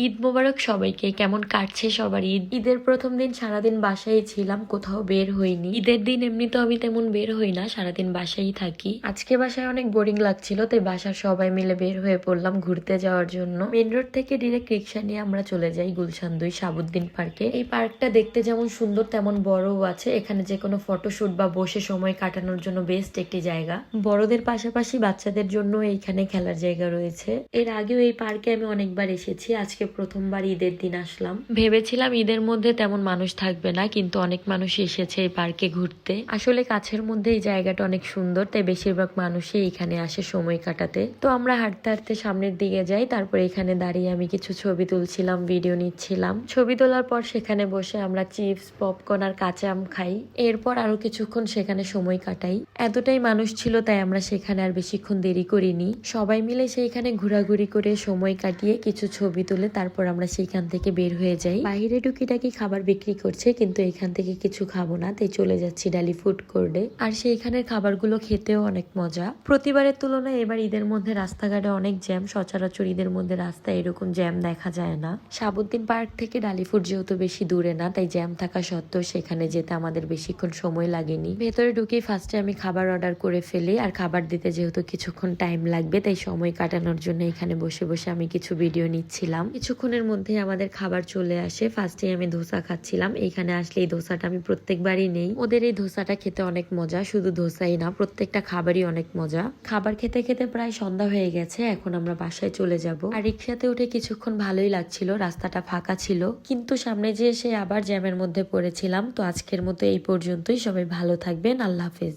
ঈদ মোবারক সবাইকে। কেমন কাটছে সবার ঈদ? ঈদের প্রথম দিন সারাদিন বাসায় ছিলাম, কোথাও বের হইনি। ঈদের দিন এমনি তো আমি তেমন বের হই না, সারাদিন বাসায় থাকি। আজকে বাসায় অনেক বোরিং লাগছিল, তাই বাসার সবাই মিলে বের হয়ে পড়লাম ঘুরতে যাওয়ার জন্য। মেন রোড থেকে ডিরেক্ট রিক্সা নিয়ে আমরা চলে যাই গুলশান 2 সাবুদ্দিন পার্কে। এই পার্কটা দেখতে যেমন সুন্দর তেমন বড়ও আছে। এখানে যে কোনো ফটোশুট বা বসে সময় কাটানোর জন্য বেস্ট একটি জায়গা। বড়দের পাশাপাশি বাচ্চাদের জন্য এইখানে খেলার জায়গা রয়েছে। এর আগেও এই পার্কে আমি অনেকবার এসেছি, আজকে প্রথমবার ঈদের দিন আসলাম। ভেবেছিলাম ঈদের মধ্যে তেমন মানুষ থাকবে না, কিন্তু অনেক মানুষ এসেছে এই পার্কে ঘুরতে। আসলে কাছের মধ্যে এই জায়গাটা অনেক সুন্দর, তাই বেশিরভাগ মানুষই এখানে আসে সময় কাটাতে। তো আমরা হাঁটতে হাঁটতে সামনের দিকে যাই, তারপর এখানে দাঁড়িয়ে আমি কিছু ছবি তুলছিলাম, ভিডিও নিচ্ছিলাম। ছবি তোলার পর সেখানে বসে আমরা চিপস, পপকর্ন আর কাঁচা আম খাই। এরপর আরো কিছুক্ষণ সেখানে সময় কাটাই। এতটাই মানুষ ছিল তাই আমরা সেখানে আর বেশিক্ষণ দেরি করিনি। সবাই মিলে সেইখানে ঘোরাঘুরি করে সময় কাটিয়ে কিছু ছবি তুলে তারপর আমরা সেইখান থেকে বের হয়ে যাই। বাইরে টুকিটাকি খাবার বিক্রি করছে, কিন্তু এখান থেকে কিছু খাবো না, তাই চলে যাচ্ছি ডালি ফুড কোর্টে। আর সেইখানের খাবারগুলো খেতেও অনেক মজা। প্রতিবারের তুলনায় এবার ঈদের মধ্যে রাস্তাঘাটে অনেক জ্যাম। সচরাচর ঈদের মধ্যে রাস্তায় এরকম জ্যাম দেখা যায় না। সাবুদ্দিন পার্ক থেকে ডালি ফুড যেহেতু বেশি দূরে না, তাই জ্যাম থাকা সত্ত্বেও সেখানে যেতে আমাদের বেশিক্ষণ সময় লাগেনি। ভেতরে ঢুকেই ফার্স্টে আমি খাবার অর্ডার করে ফেলি, আর খাবার দিতে যেহেতু কিছুক্ষণ টাইম লাগবে, তাই সময় কাটানোর জন্য এখানে বসে বসে আমি কিছু ভিডিও নিচ্ছিলাম। কিছুক্ষণের মধ্যে আমাদের খাবার চলে আসে। ফার্স্টে আমি ধোসা খাচ্ছিলাম। এইখানে আসলে এই ধোসাটা আমি প্রত্যেকবারই নেই। ওদের এই ধোসাটা খেতে অনেক মজা, শুধু ধোসাই না প্রত্যেকটা খাবারই অনেক মজা। খাবার খেতে খেতে প্রায় সন্ধ্যা হয়ে গেছে, এখন আমরা বাসায় চলে যাব। আর রিক্সাতে উঠে কিছুক্ষণ ভালোই লাগছিল, রাস্তাটা ফাঁকা ছিল, কিন্তু সামনে যে এসে আবার জ্যামের মধ্যে পড়েছিলাম। তো আজকের মতো এই পর্যন্তই। সবাই ভালো থাকবেন, আল্লাহ হাফেজ।